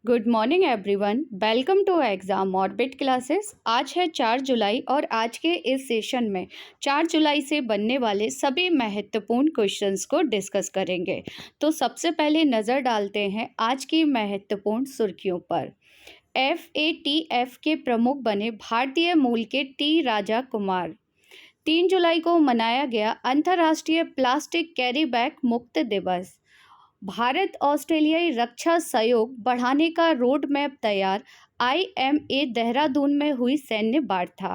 Good morning everyone, welcome to Exam Orbit classes. आज है 4 जुलाई और आज के इस सेशन में 4 जुलाई से बनने वाले सभी महत्वपूर्ण क्वेश्चंस को डिस्कस करेंगे। तो सबसे पहले नज़र डालते हैं आज की महत्वपूर्ण सुर्खियों पर। FATF के प्रमुख बने भारतीय मूल के टी राजा कुमार। 3 जुलाई को मनाया गया अंतर्राष्ट्रीय प्लास्टिक कैरी बैग मुक्त दिवस। भारत ऑस्ट्रेलियाई रक्षा सहयोग बढ़ाने का रोड मैप तैयार। IMA देहरादून में हुई सैन्य वार्ता।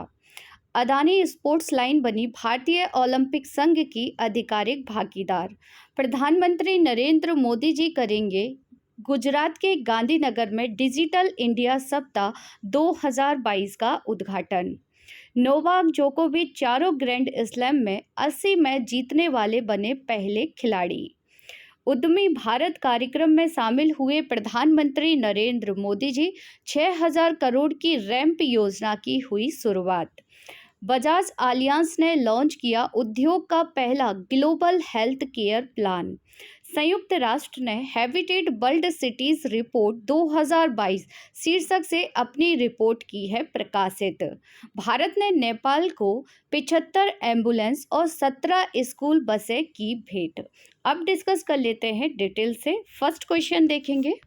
अदानी स्पोर्ट्स लाइन बनी भारतीय ओलंपिक संघ की आधिकारिक भागीदार। प्रधानमंत्री नरेंद्र मोदी जी करेंगे गुजरात के गांधीनगर में डिजिटल इंडिया सप्ताह 2022 का उद्घाटन। नोवाक जोकोविच चारों ग्रैंड स्लैम में 80 मैच जीतने वाले बने पहले खिलाड़ी। उद्यमी भारत कार्यक्रम में शामिल हुए प्रधानमंत्री नरेंद्र मोदी जी। 6000 करोड़ की रैंप योजना की हुई शुरुआत। बजाज अलियांस ने लॉन्च किया उद्योग का पहला ग्लोबल हेल्थ केयर प्लान। संयुक्त राष्ट्र ने हैबिटेट वर्ल्ड सिटीज रिपोर्ट 2022 शीर्षक से अपनी रिपोर्ट की है प्रकाशित। भारत ने नेपाल को 75 एम्बुलेंस और 17 स्कूल बसें की भेंट। अब डिस्कस कर लेते हैं डिटेल से। फर्स्ट क्वेश्चन देखेंगे,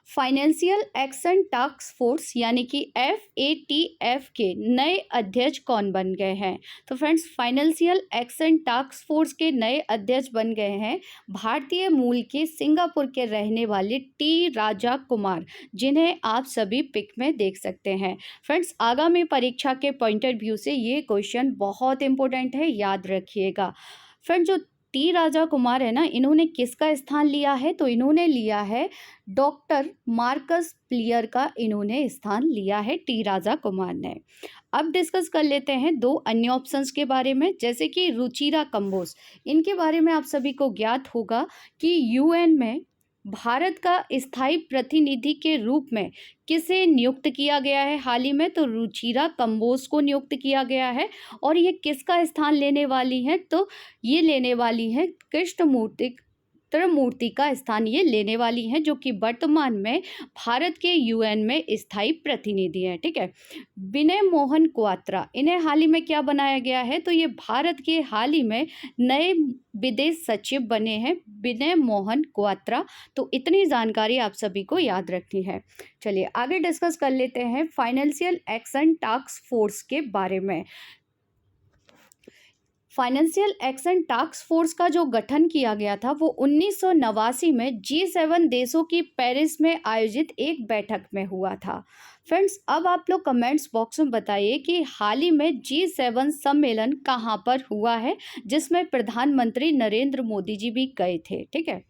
फाइनेंशियल एक्शन टास्क फोर्स यानी कि FATF के नए अध्यक्ष कौन बन गए हैं? तो friends, financial action task force के नए अध्यक्ष बन गए हैं भारतीय मूल के सिंगापुर के रहने वाले टी राजा कुमार, जिन्हें आप सभी पिक में देख सकते हैं। फ्रेंड्स, आगामी परीक्षा के पॉइंट ऑफ व्यू से ये क्वेश्चन बहुत इंपॉर्टेंट है, याद रखिएगा। फ्रेंड्स, जो टी राजा कुमार है ना, इन्होंने किसका स्थान लिया है? तो इन्होंने लिया है डॉक्टर मार्कस प्लियर का, इन्होंने स्थान लिया है टी राजा कुमार ने। अब डिस्कस कर लेते हैं दो अन्य ऑप्शंस के बारे में, जैसे कि रुचिरा कंबोज। इनके बारे में आप सभी को ज्ञात होगा कि UN में भारत का स्थायी प्रतिनिधि के रूप में किसे नियुक्त किया गया है हाल ही में? तो रुचिरा कंबोज को नियुक्त किया गया है। और ये किसका स्थान लेने वाली हैं? तो ये लेने वाली हैं कृष्णमूर्ति मूर्ति का स्थान ये लेने वाली हैं, जो कि वर्तमान में भारत के UN में स्थायी प्रतिनिधि हैं। ठीक है। विनय मोहन क्वात्रा, इन्हें हाल ही में क्या बनाया गया है? तो ये भारत के हाल ही में नए विदेश सचिव बने हैं, विनय मोहन क्वात्रा। तो इतनी जानकारी आप सभी को याद रखनी है। चलिए आगे डिस्कस कर लेते हैं फाइनेंशियल एक्शन टास्क फोर्स के बारे में। फाइनेंशियल एक्शन टास्क फोर्स का जो गठन किया गया था वो 1989 में G7 देशों की पेरिस में आयोजित एक बैठक में हुआ था। फ्रेंड्स, अब आप लोग कमेंट्स बॉक्स में बताइए कि हाल ही में G7 सम्मेलन कहाँ पर हुआ है, जिसमें प्रधानमंत्री नरेंद्र मोदी जी भी गए थे। ठीक है।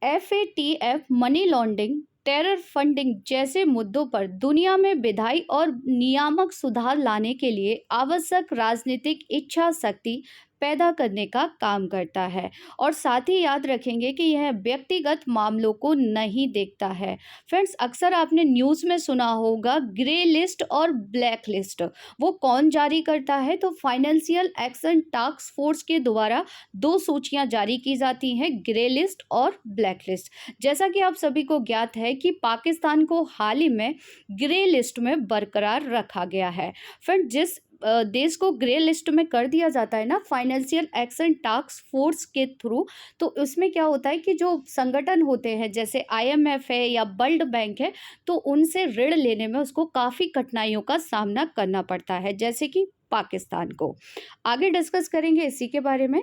FATF money laundering, terror funding जैसे मुद्दों पर दुनिया में विधायी और नियामक सुधार लाने के लिए आवश्यक राजनीतिक इच्छा शक्ति पैदा करने का काम करता है। और साथ ही याद रखेंगे कि यह व्यक्तिगत मामलों को नहीं देखता है। फ्रेंड्स, अक्सर आपने न्यूज़ में सुना होगा ग्रे लिस्ट और ब्लैक लिस्ट, वो कौन जारी करता है? तो फाइनेंशियल एक्शन टास्क फोर्स के द्वारा दो सूचियां जारी की जाती हैं, ग्रे लिस्ट और ब्लैक लिस्ट। जैसा कि आप सभी को ज्ञात है कि पाकिस्तान को हाल ही में ग्रे लिस्ट में बरकरार रखा गया है। फ्रेंड, जिस देश को ग्रे लिस्ट में कर दिया जाता है ना फाइनेंशियल एक्शन टास्क फोर्स के थ्रू, तो उसमें क्या होता है कि जो संगठन होते हैं जैसे IMF है या वर्ल्ड बैंक है, तो उनसे ऋण लेने में उसको काफ़ी कठिनाइयों का सामना करना पड़ता है, जैसे कि पाकिस्तान को। आगे डिस्कस करेंगे इसी के बारे में।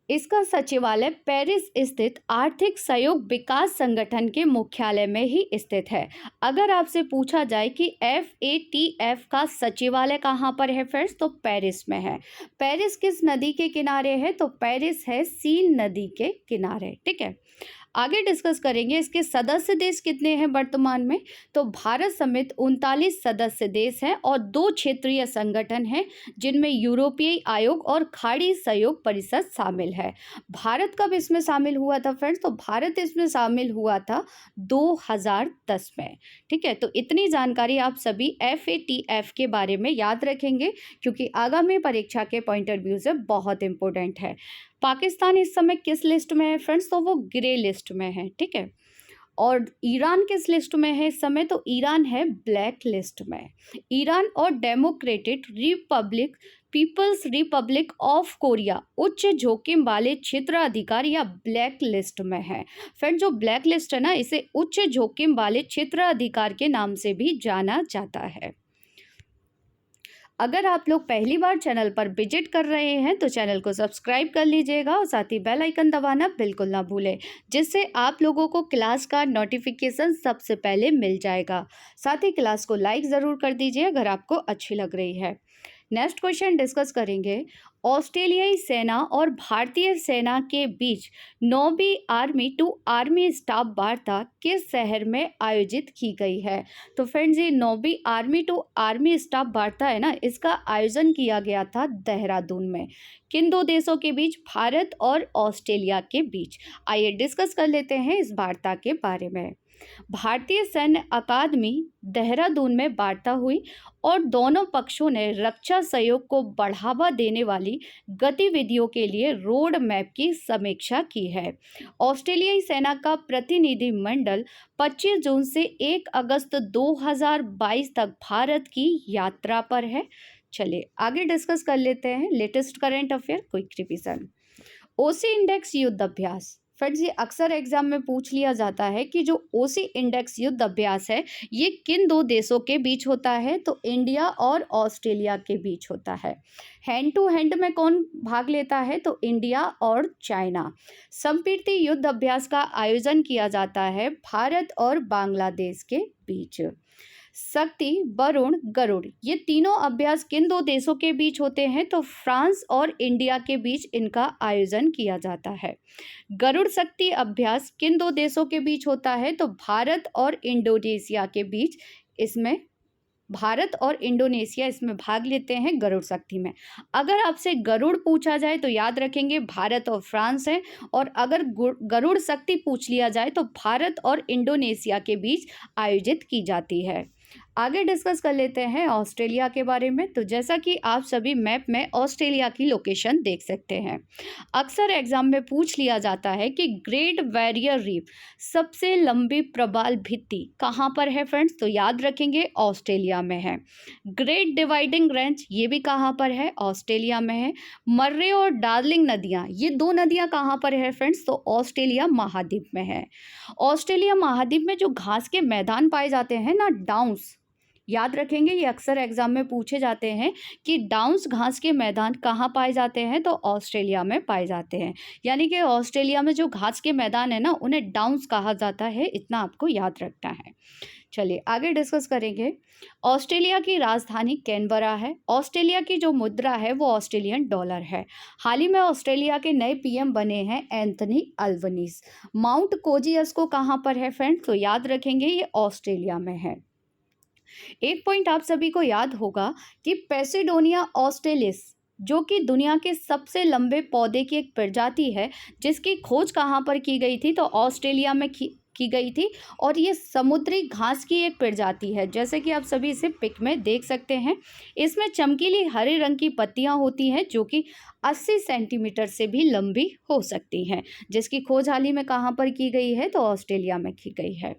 इसका सचिवालय पेरिस स्थित आर्थिक सहयोग विकास संगठन के मुख्यालय में ही स्थित है। अगर आपसे पूछा जाए कि FATF का सचिवालय कहाँ पर है फ्रेंड्स, तो पेरिस में है। पेरिस किस नदी के किनारे है? तो पेरिस है सीन नदी के किनारे। ठीक है। आगे डिस्कस करेंगे इसके सदस्य देश कितने हैं वर्तमान में। तो भारत समेत 39 सदस्य देश हैं और 2 क्षेत्रीय संगठन हैं, जिनमें यूरोपीय आयोग और खाड़ी सहयोग परिषद शामिल है। भारत कब इसमें शामिल हुआ था फ्रेंड्स? तो भारत इसमें शामिल हुआ था 2010 में। ठीक है। तो इतनी जानकारी आप सभी FATF के बारे में याद रखेंगे, क्योंकि आगामी परीक्षा के पॉइंट ऑफ व्यू से बहुत इंपॉर्टेंट है। पाकिस्तान इस समय किस लिस्ट में है फ्रेंड्स? तो वो ग्रे लिस्ट में है, ठीक है। और ईरान किस लिस्ट में है इस समय? तो ईरान है ब्लैक लिस्ट में। ईरान और Democratic Republic People's Republic of Korea उच्च जोखिम वाले क्षेत्राधिकार या ब्लैक लिस्ट में है। फ्रेंड, जो ब्लैक लिस्ट है ना, इसे उच्च जोखिम वाले क्षेत्राधिकार के नाम से भी जाना जाता है। अगर आप लोग पहली बार चैनल पर विजिट कर रहे हैं तो चैनल को सब्सक्राइब कर लीजिएगा और साथ ही बेल आइकन दबाना बिल्कुल ना भूलें, जिससे आप लोगों को क्लास का नोटिफिकेशन सबसे पहले मिल जाएगा। साथ ही क्लास को लाइक ज़रूर कर दीजिए अगर आपको अच्छी लग रही है। नेक्स्ट क्वेश्चन डिस्कस करेंगे। ऑस्ट्रेलियाई सेना और भारतीय सेना के बीच 9वीं आर्मी टू आर्मी स्टाफ वार्ता किस शहर में आयोजित की गई है? तो फ्रेंड्स, ये 9वीं आर्मी टू आर्मी स्टाफ वार्ता है ना, इसका आयोजन किया गया था देहरादून में। किन दो देशों के बीच? भारत और ऑस्ट्रेलिया के बीच। आइए डिस्कस कर लेते हैं इस वार्ता के बारे में। भारतीय सैन्य अकादमी देहरादून में वार्ता हुई और दोनों पक्षों ने रक्षा सहयोग को बढ़ावा देने वाली गतिविधियों के लिए रोड मैप की समीक्षा की है। ऑस्ट्रेलियाई सेना का प्रतिनिधि मंडल 25 जून से 1 अगस्त 2022 तक भारत की यात्रा पर है। चलिए आगे डिस्कस कर लेते हैं latest current affair quick revision. OC index युद्ध अभ्यास। फ्रेंड्स, ये अक्सर एग्जाम में पूछ लिया जाता है कि जो ओसी इंडेक्स युद्ध अभ्यास है ये किन दो देशों के बीच होता है? तो इंडिया और ऑस्ट्रेलिया के बीच होता है। हैंड टू हैंड में कौन भाग लेता है? तो इंडिया और चाइना। संपीड़ित युद्ध अभ्यास का आयोजन किया जाता है भारत और बांग्लादेश के बीच। शक्ति, वरुण, गरुड़, ये तीनों अभ्यास किन दो देशों के बीच होते हैं? तो फ्रांस और इंडिया के बीच इनका आयोजन किया जाता है। गरुड़ शक्ति अभ्यास किन दो देशों के बीच होता है? तो भारत और इंडोनेशिया के बीच। इसमें भारत और इंडोनेशिया इसमें भाग लेते हैं गरुड़ शक्ति में। अगर आपसे गरुड़ पूछा जाए तो याद रखेंगे भारत और फ्रांस है, और अगर गरुड़ शक्ति पूछ लिया जाए तो भारत और इंडोनेशिया के बीच आयोजित की जाती है। आगे डिस्कस कर लेते हैं ऑस्ट्रेलिया के बारे में। तो जैसा कि आप सभी मैप में ऑस्ट्रेलिया की लोकेशन देख सकते हैं। अक्सर एग्जाम में पूछ लिया जाता है कि ग्रेट बैरियर रीफ सबसे लंबी प्रवाल भित्ति कहाँ पर है फ्रेंड्स? तो याद रखेंगे ऑस्ट्रेलिया में है। ग्रेट डिवाइडिंग रेंज ये भी कहाँ पर है? ऑस्ट्रेलिया में है। मर्रे और डार्लिंग नदियाँ, ये दो नदियाँ कहाँ पर है फ्रेंड्स? तो ऑस्ट्रेलिया महाद्वीप में है। ऑस्ट्रेलिया महाद्वीप में जो घास के मैदान पाए जाते हैं ना, डाउन्स, याद रखेंगे ये अक्सर एग्जाम में पूछे जाते हैं कि डाउन्स घास के मैदान कहाँ पाए जाते हैं? तो ऑस्ट्रेलिया में पाए जाते हैं। यानी कि ऑस्ट्रेलिया में जो घास के मैदान है ना, उन्हें डाउन्स कहा जाता है, इतना आपको याद रखना है। चलिए आगे डिस्कस करेंगे। ऑस्ट्रेलिया की राजधानी कैनबरा है। ऑस्ट्रेलिया की जो मुद्रा है वो ऑस्ट्रेलियन डॉलर है। हाल ही में ऑस्ट्रेलिया के नए पीएम बने हैं एंथनी अल्बनीज। माउंट कोजियस को कहाँ पर है फ्रेंड्स? तो याद रखेंगे ये ऑस्ट्रेलिया में है। एक पॉइंट आप सभी को याद होगा कि पेसिडोनिया ऑस्ट्रेलिस, जो कि दुनिया के सबसे लंबे पौधे की एक प्रजाति है, जिसकी खोज कहाँ पर की गई थी? तो ऑस्ट्रेलिया में की गई थी, और ये समुद्री घास की एक प्रजाति है, जैसे कि आप सभी इसे पिक में देख सकते हैं। इसमें चमकीली हरे रंग की पत्तियां होती हैं जो कि 80 सेंटीमीटर से भी लंबी हो सकती हैं, जिसकी खोज हाल ही में कहाँ पर की गई है? तो ऑस्ट्रेलिया में की गई है।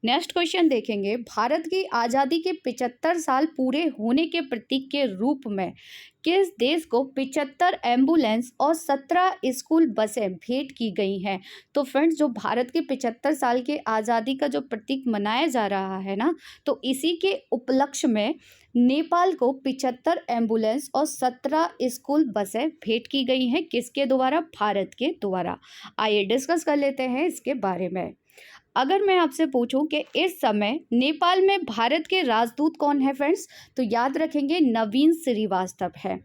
नेक्स्ट क्वेश्चन देखेंगे। भारत की आज़ादी के 75 साल पूरे होने के प्रतीक के रूप में किस देश को 75 एम्बुलेंस और 17 स्कूल बसें भेंट की गई हैं? तो फ्रेंड्स, जो भारत के 75 साल के आज़ादी का जो प्रतीक मनाया जा रहा है ना, तो इसी के उपलक्ष्य में नेपाल को 75 एम्बुलेंस और 17 स्कूल बसें भेंट की गई हैं। किसके द्वारा? भारत के द्वारा। आइए डिस्कस कर लेते हैं इसके बारे में। अगर मैं आपसे पूछूं कि इस समय नेपाल में भारत के राजदूत कौन है फ्रेंड्स? तो याद रखेंगे नवीन श्रीवास्तव है।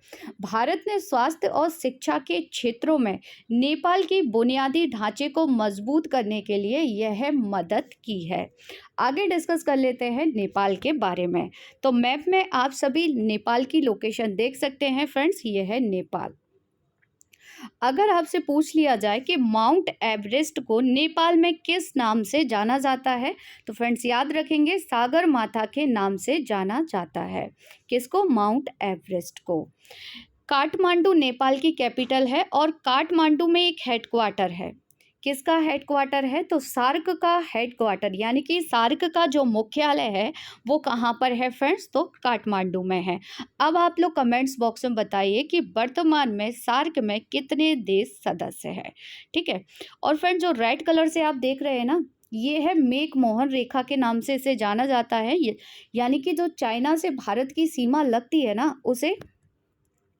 भारत ने स्वास्थ्य और शिक्षा के क्षेत्रों में नेपाल की बुनियादी ढांचे को मजबूत करने के लिए यह मदद की है। आगे डिस्कस कर लेते हैं नेपाल के बारे में। तो मैप में आप सभी नेपाल की लोकेशन देख सकते हैं फ्रेंड्स, ये है नेपाल। अगर आपसे पूछ लिया जाए कि माउंट एवरेस्ट को नेपाल में किस नाम से जाना जाता है? तो फ्रेंड्स याद रखेंगे सागर माथा के नाम से जाना जाता है। किसको? माउंट एवरेस्ट को। काठमांडू नेपाल की कैपिटल है और काठमांडू में एक हेडक्वार्टर है। किसका हेडक्वार्टर है? तो सार्क का हेडक्वार्टर, यानी कि सार्क का जो मुख्यालय है वो कहाँ पर है फ्रेंड्स? तो काठमांडू में है। अब आप लोग कमेंट्स बॉक्स में बताइए कि वर्तमान में सार्क में कितने देश सदस्य हैं। ठीक है। और फ्रेंड्स, जो रेड कलर से आप देख रहे हैं ना, ये है मैक-मोहन रेखा के नाम से इसे जाना जाता है। यानी कि जो चाइना से भारत की सीमा लगती है ना, उसे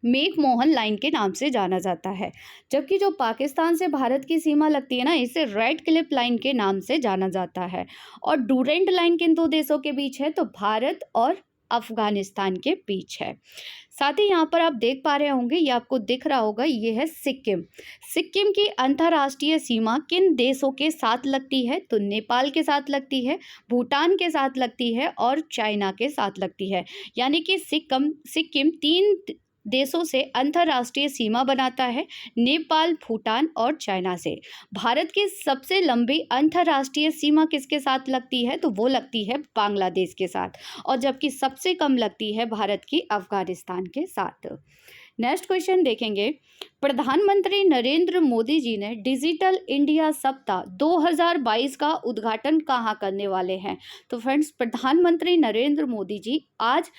मैक-मोहन लाइन के नाम से जाना जाता है। जबकि जो पाकिस्तान से भारत की सीमा लगती है ना, इसे रेड क्लिफ लाइन के नाम से जाना जाता है। और डूरेंट लाइन किन दो देशों के बीच है? तो भारत और अफगानिस्तान के बीच है। साथ ही यहाँ पर आप देख पा रहे होंगे, ये आपको दिख रहा होगा, ये है सिक्किम। सिक्किम की अंतर्राष्ट्रीय सीमा किन देशों के साथ लगती है? तो नेपाल के साथ लगती है, भूटान के साथ लगती है और चाइना के साथ लगती है। यानी कि सिक्किम 3 देशों से अंतर्राष्ट्रीय सीमा बनाता है, नेपाल, भूटान और चाइना से। भारत की सबसे लंबी अंतर्राष्ट्रीय सीमा किसके साथ लगती है? तो वो लगती है बांग्लादेश के साथ। और जबकि सबसे कम लगती है भारत की अफगानिस्तान के साथ। नेक्स्ट क्वेश्चन देखेंगे। प्रधानमंत्री नरेंद्र मोदी जी ने डिजिटल इंडिया सप्ताह 2022 का उद्घाटन कहाँ करने वाले हैं? तो फ्रेंड्स, प्रधानमंत्री नरेंद्र मोदी जी आज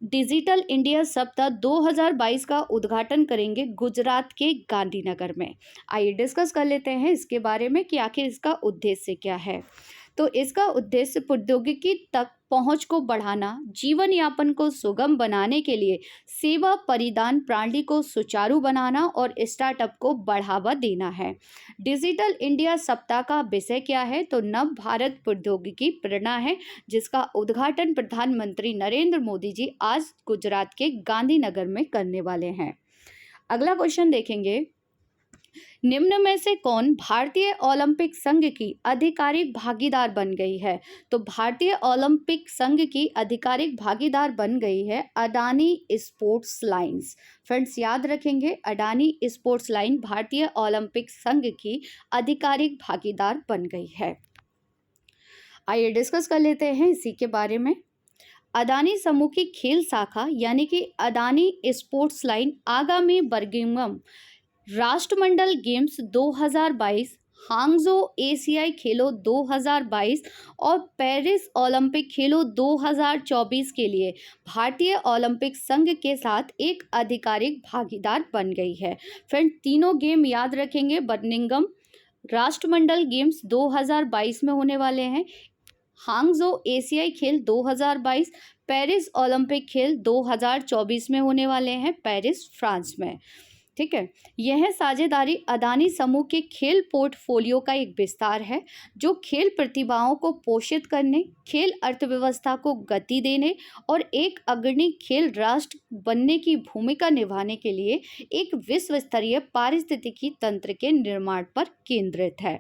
डिजिटल इंडिया सप्ताह 2022 का उद्घाटन करेंगे गुजरात के गांधीनगर में। आइए डिस्कस कर लेते हैं इसके बारे में कि आखिर इसका उद्देश्य क्या है। तो इसका उद्देश्य प्रौद्योगिकी तक पहुंच को बढ़ाना, जीवन यापन को सुगम बनाने के लिए सेवा परिदान प्रणाली को सुचारू बनाना और स्टार्टअप को बढ़ावा देना है। डिजिटल इंडिया सप्ताह का विषय क्या है? तो नव भारत प्रौद्योगिकी प्रेरणा है, जिसका उद्घाटन प्रधानमंत्री नरेंद्र मोदी जी आज गुजरात के गांधीनगर में करने वाले हैं। अगला क्वेश्चन देखेंगे। निम्न में से कौन भारतीय ओलंपिक संघ की आधिकारिक भागीदार बन गई है? तो भारतीय ओलंपिक संघ की आधिकारिक भागीदार बन गई है अडानी स्पोर्ट्स लाइन्स। फ्रेंड्स, याद रखेंगे, अडानी स्पोर्ट्स लाइन भारतीय ओलंपिक संघ की आधिकारिक भागीदार बन गई है। आइए डिस्कस कर लेते हैं इसी के बारे में। अडानी समूह की खेल शाखा यानी कि अडानी स्पोर्ट्स लाइन आगामी बर्मिंघम राष्ट्रमंडल गेम्स 2022, हांगझो एशियाई खेलों 2022 और पेरिस ओलंपिक खेलों 2024 के लिए भारतीय ओलंपिक संघ के साथ एक आधिकारिक भागीदार बन गई है। फ्रेंड, तीनों गेम याद रखेंगे, बर्मिंघम राष्ट्रमंडल गेम्स 2022 में होने वाले हैं, हांगझो एशियाई खेल 2022, पेरिस ओलंपिक खेल 2024 में होने वाले हैं पेरिस, फ्रांस में। ठीक है। यह साझेदारी अडानी समूह के खेल पोर्टफोलियो का एक विस्तार है, जो खेल प्रतिभाओं को पोषित करने, खेल अर्थव्यवस्था को गति देने और एक अग्रणी खेल राष्ट्र बनने की भूमिका निभाने के लिए एक विश्व स्तरीय पारिस्थितिकी तंत्र के निर्माण पर केंद्रित है।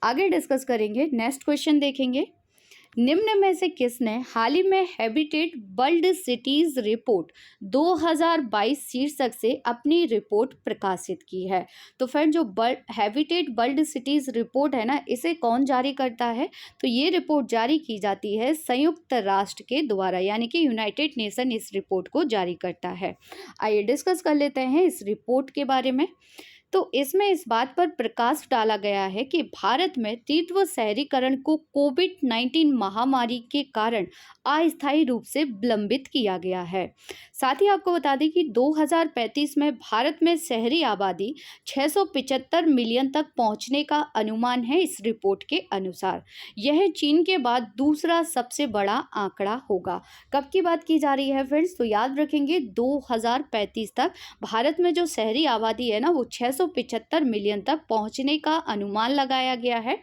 आगे डिस्कस करेंगे। नेक्स्ट क्वेश्चन देखेंगे। निम्न में से किसने हाल ही में हैबिटेट वर्ल्ड सिटीज रिपोर्ट 2022 शीर्षक से अपनी रिपोर्ट प्रकाशित की है? तो फ्रेंड, जो हैबिटेट वर्ल्ड सिटीज रिपोर्ट है ना, इसे कौन जारी करता है? तो ये रिपोर्ट जारी की जाती है संयुक्त राष्ट्र के द्वारा, यानी कि यूनाइटेड नेशन इस रिपोर्ट को जारी करता है। आइए डिस्कस कर लेते हैं इस रिपोर्ट के बारे में। तो इसमें इस बात पर प्रकाश डाला गया है कि भारत में तीव्र शहरीकरण को कोविड-19 महामारी के कारण अस्थायी रूप से विलंबित किया गया है। साथ ही आपको बता दें कि 2035 में भारत में शहरी आबादी 675 मिलियन तक पहुंचने का अनुमान है। इस रिपोर्ट के अनुसार यह चीन के बाद दूसरा सबसे बड़ा आंकड़ा होगा। कब की बात की जा रही है फ्रेंड्स? तो याद रखेंगे, 2035 तक भारत में जो शहरी आबादी है ना, वो 675 मिलियन तक पहुंचने का अनुमान लगाया गया है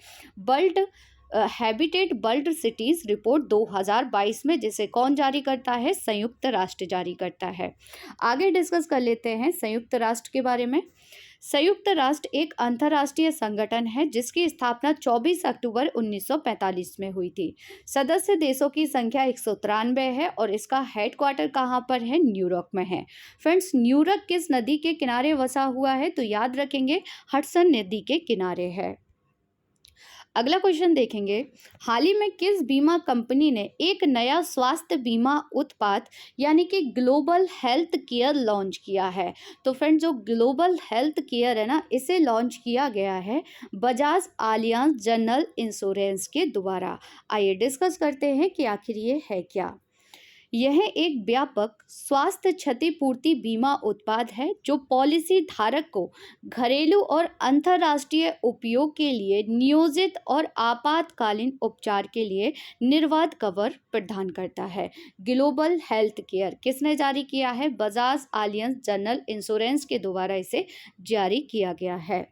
हैबिटेट वर्ल्ड सिटीज रिपोर्ट 2022 में, जिसे कौन जारी करता है? संयुक्त राष्ट्र जारी करता है। आगे डिस्कस कर लेते हैं संयुक्त राष्ट्र के बारे में। संयुक्त राष्ट्र एक अंतर्राष्ट्रीय संगठन है जिसकी स्थापना 24 अक्टूबर 1945 में हुई थी। सदस्य देशों की संख्या 193 है और इसका हेडक्वार्टर कहाँ पर है? न्यूयॉर्क में है। फ्रेंड्स, न्यूयॉर्क किस नदी के किनारे बसा हुआ है? तो याद रखेंगे, हडसन नदी के किनारे है। अगला क्वेश्चन देखेंगे, हाल ही में किस बीमा कंपनी ने एक नया स्वास्थ्य बीमा उत्पाद यानी कि ग्लोबल हेल्थ केयर लॉन्च किया है? तो फ्रेंड, जो ग्लोबल हेल्थ केयर है ना, इसे लॉन्च किया गया है बजाज आलियांज जनरल इंश्योरेंस के द्वारा। आइए डिस्कस करते हैं कि आखिर ये है क्या। यह एक व्यापक स्वास्थ्य क्षतिपूर्ति बीमा उत्पाद है जो पॉलिसी धारक को घरेलू और अंतर्राष्ट्रीय उपयोग के लिए नियोजित और आपातकालीन उपचार के लिए निर्बाध कवर प्रदान करता है। ग्लोबल हेल्थ केयर किसने जारी किया है? बजाज आलियांज जनरल इंश्योरेंस के द्वारा इसे जारी किया गया है।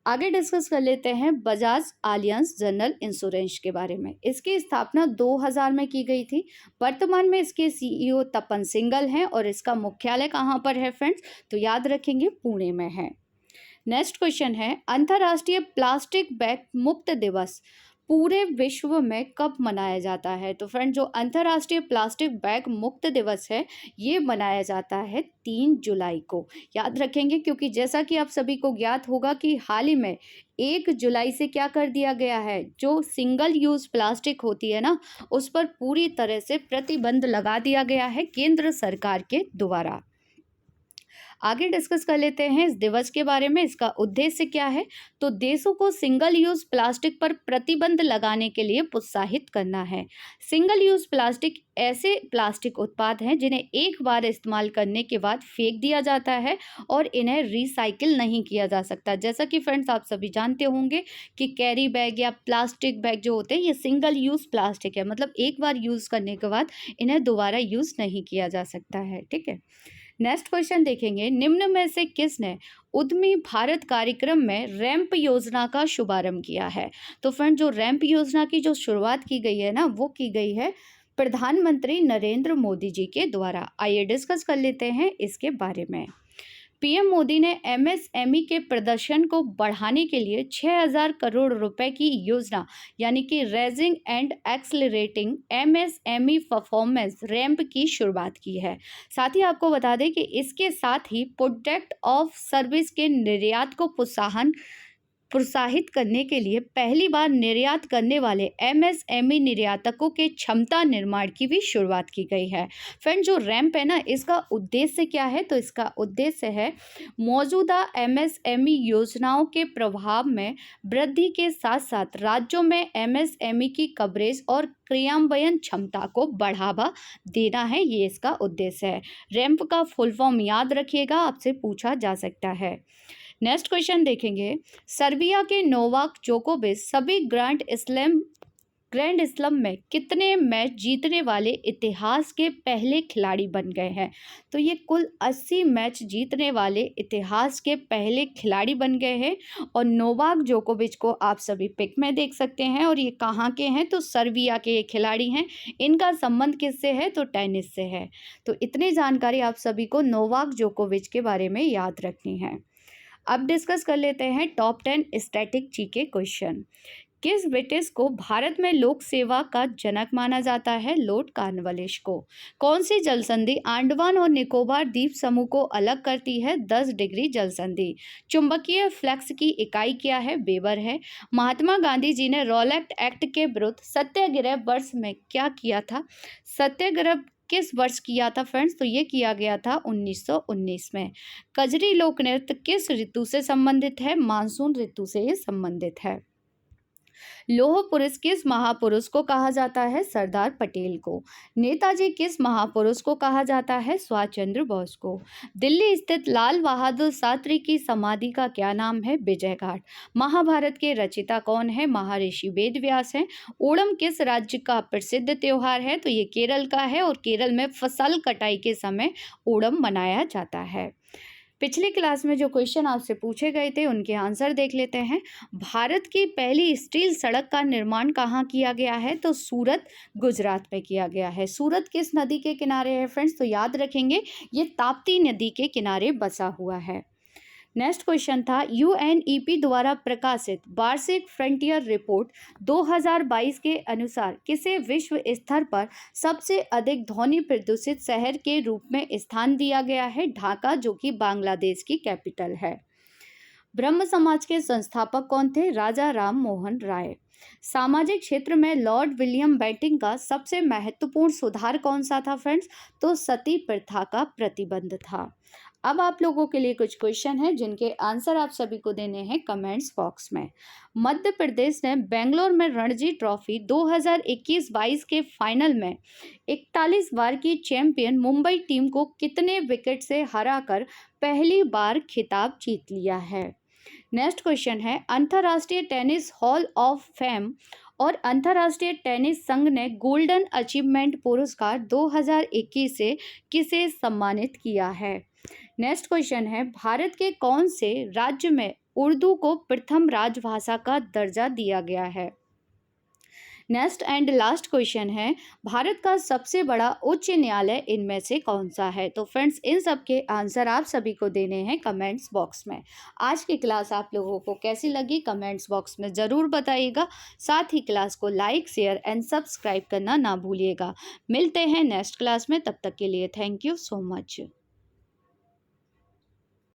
आगे डिस्कस कर लेते हैं बजाज आलियांज जनरल इंश्योरेंस के बारे में। इसकी स्थापना 2000 में की गई थी। वर्तमान में इसके सीईओ तपन सिंघल हैं और इसका मुख्यालय कहाँ पर है फ्रेंड्स? तो याद रखेंगे, पुणे में है। नेक्स्ट क्वेश्चन है, अंतर्राष्ट्रीय प्लास्टिक बैग मुक्त दिवस पूरे विश्व में कब मनाया जाता है? तो फ्रेंड, जो अंतर्राष्ट्रीय प्लास्टिक बैग मुक्त दिवस है ये मनाया जाता है 3 जुलाई को। याद रखेंगे क्योंकि जैसा कि आप सभी को ज्ञात होगा कि हाल ही में 1 जुलाई से क्या कर दिया गया है, जो सिंगल यूज प्लास्टिक होती है ना, उस पर पूरी तरह से प्रतिबंध लगा दिया गया है केंद्र सरकार के द्वारा। आगे डिस्कस कर लेते हैं इस दिवस के बारे में। इसका उद्देश्य क्या है? तो देशों को सिंगल यूज प्लास्टिक पर प्रतिबंध लगाने के लिए प्रोत्साहित करना है। सिंगल यूज प्लास्टिक ऐसे प्लास्टिक उत्पाद हैं जिन्हें एक बार इस्तेमाल करने के बाद फेंक दिया जाता है और इन्हें रिसाइकिल नहीं किया जा सकता। जैसा कि फ्रेंड्स आप सभी जानते होंगे कि कैरी बैग या प्लास्टिक बैग जो होते हैं ये सिंगल यूज प्लास्टिक है, मतलब एक बार यूज करने के बाद इन्हें दोबारा यूज नहीं किया जा सकता है। ठीक है, नेक्स्ट क्वेश्चन देखेंगे, निम्न में से किसने उद्यमी भारत कार्यक्रम में रैंप योजना का शुभारंभ किया है? तो फ्रेंड, जो रैंप योजना की जो शुरुआत की गई है ना, वो की गई है प्रधानमंत्री नरेंद्र मोदी जी के द्वारा। आइए डिस्कस कर लेते हैं इसके बारे में। पीएम मोदी ने एमएसएमई के प्रदर्शन को बढ़ाने के लिए 6000 करोड़ रुपए की योजना यानी कि raising and accelerating MSME performance ramp की शुरुआत की है। साथ ही आपको बता दें कि इसके साथ ही प्रोडक्ट ऑफ सर्विस के निर्यात को प्रोत्साहित करने के लिए पहली बार निर्यात करने वाले एमएसएमई निर्यातकों के क्षमता निर्माण की भी शुरुआत की गई है। फ्रेंड, जो रैंप है ना, इसका उद्देश्य क्या है? तो इसका उद्देश्य है मौजूदा एमएसएमई योजनाओं के प्रभाव में वृद्धि के साथ साथ राज्यों में एमएसएमई की कवरेज और क्रियान्वयन क्षमता को बढ़ावा देना है। ये इसका उद्देश्य है। रैंप का फुल फॉर्म याद रखिएगा, आपसे पूछा जा सकता है। नेक्स्ट क्वेश्चन देखेंगे, सर्बिया के नोवाक जोकोविच सभी ग्रैंड स्लैम में कितने मैच जीतने वाले इतिहास के पहले खिलाड़ी बन गए हैं? तो ये कुल 80 मैच जीतने वाले इतिहास के पहले खिलाड़ी बन गए हैं और नोवाक जोकोविच को आप सभी पिक में देख सकते हैं। और ये कहाँ के हैं? तो सर्बिया के ये खिलाड़ी हैं। इनका संबंध किससे है? तो टेनिस से है। तो इतनी जानकारी आप सभी को नोवाक जोकोविच के बारे में याद रखनी है। अब डिस्कस कर लेते हैं टॉप 10 स्टैटिक जीके क्वेश्चन। किस ब्रिटिश को भारत में लोक सेवा का जनक माना जाता है? लॉर्ड कॉर्नवालिस को। कौन सी जल संधि अंडमान और निकोबार द्वीप समूह को अलग करती है? 10 डिग्री जल संधि। चुंबकीय फ्लक्स की इकाई क्या है? वेबर है। महात्मा गांधी जी ने रॉलेट एक्ट के विरुद्ध सत्याग्रह वर्ष में क्या किया था? सत्याग्रह किस वर्ष किया था फ्रेंड्स? तो ये किया गया था 1919 में। कजरी लोक नृत्य किस ऋतु से संबंधित है? मानसून ऋतु से ये संबंधित है। लौह पुरुष किस महापुरुष को कहा जाता है? सरदार पटेल को। नेताजी किस महापुरुष को कहा जाता है? सुभाष चंद्र बोस को। दिल्ली स्थित लाल बहादुर शास्त्री की समाधि का क्या नाम है? विजय घाट। महाभारत के रचयिता कौन है? महर्षि वेदव्यास हैं। ओणम किस राज्य का प्रसिद्ध त्योहार है? तो ये केरल का है और केरल में फसल कटाई के समय ओणम मनाया जाता है। पिछली क्लास में जो क्वेश्चन आपसे पूछे गए थे उनके आंसर देख लेते हैं। भारत की पहली स्टील सड़क का निर्माण कहाँ किया गया है? तो सूरत, गुजरात में किया गया है। सूरत किस नदी के किनारे है फ्रेंड्स? तो याद रखेंगे ये ताप्ती नदी के किनारे बसा हुआ है। नेक्स्ट क्वेश्चन था, यूएनईपी द्वारा प्रकाशित वार्षिक फ्रंटियर रिपोर्ट 2022 के अनुसार किसे विश्व स्तर पर सबसे अधिक ध्वनि प्रदूषित शहर के रूप में स्थान दिया गया है? ढाका, जो कि बांग्लादेश की कैपिटल है। ब्रह्म समाज के संस्थापक कौन थे? राजा राम मोहन राय। सामाजिक क्षेत्र में लॉर्ड विलियम बेंटिंक का सबसे महत्वपूर्ण सुधार कौन सा था फ्रेंड्स? तो सती प्रथा का प्रतिबंध था। अब आप लोगों के लिए कुछ क्वेश्चन है जिनके आंसर आप सभी को देने हैं कमेंट्स बॉक्स में। मध्य प्रदेश ने बेंगलोर में रणजी ट्रॉफी 2021-22 के फाइनल में 41 बार की चैंपियन मुंबई टीम को कितने विकेट से हराकर पहली बार खिताब जीत लिया है? नेक्स्ट क्वेश्चन है, अंतर्राष्ट्रीय टेनिस हॉल ऑफ फेम और अंतर्राष्ट्रीय टेनिस संघ ने गोल्डन अचीवमेंट पुरस्कार 2021 से किसे सम्मानित किया है? नेक्स्ट क्वेश्चन है, भारत के कौन से राज्य में उर्दू को प्रथम राजभाषा का दर्जा दिया गया है? नेक्स्ट एंड लास्ट क्वेश्चन है, भारत का सबसे बड़ा उच्च न्यायालय इनमें से कौन सा है? तो फ्रेंड्स इन सब के आंसर आप सभी को देने हैं कमेंट्स बॉक्स में। आज की क्लास आप लोगों को कैसी लगी कमेंट्स बॉक्स में ज़रूर बताइएगा। साथ ही क्लास को लाइक शेयर एंड सब्सक्राइब करना ना भूलिएगा। मिलते हैं नेक्स्ट क्लास में, तब तक के लिए थैंक यू सो मच।